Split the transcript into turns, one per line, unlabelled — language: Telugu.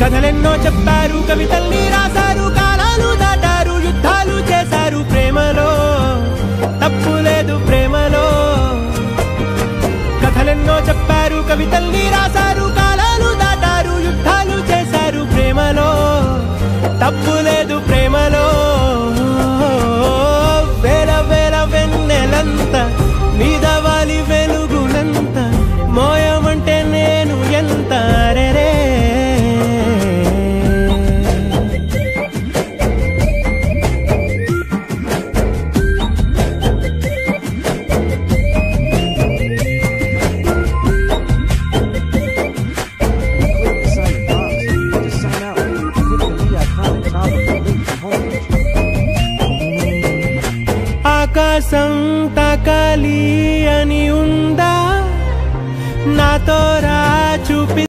కథలెన్నో చెప్పారు, కవితల్ని రాశారు, కాలాలు దాటారు, యుద్ధాలు చేశారు. ప్రేమలో తప్పు లేదు, ప్రేమలో. కథలెన్నో చెప్పారు, కవితల్ని రాశారు, కాలాలు దాటారు, యుద్ధాలు చేశారు. ప్రేమలో తప్పు లేదు, ప్రేమలో. వేల వేల వెన్నెలంత మీద వాలి వెలుగునంత మోయమంటే నేను ఎంత రే. ఆకాశం తాకాలి అని ఉందా, నాతో రా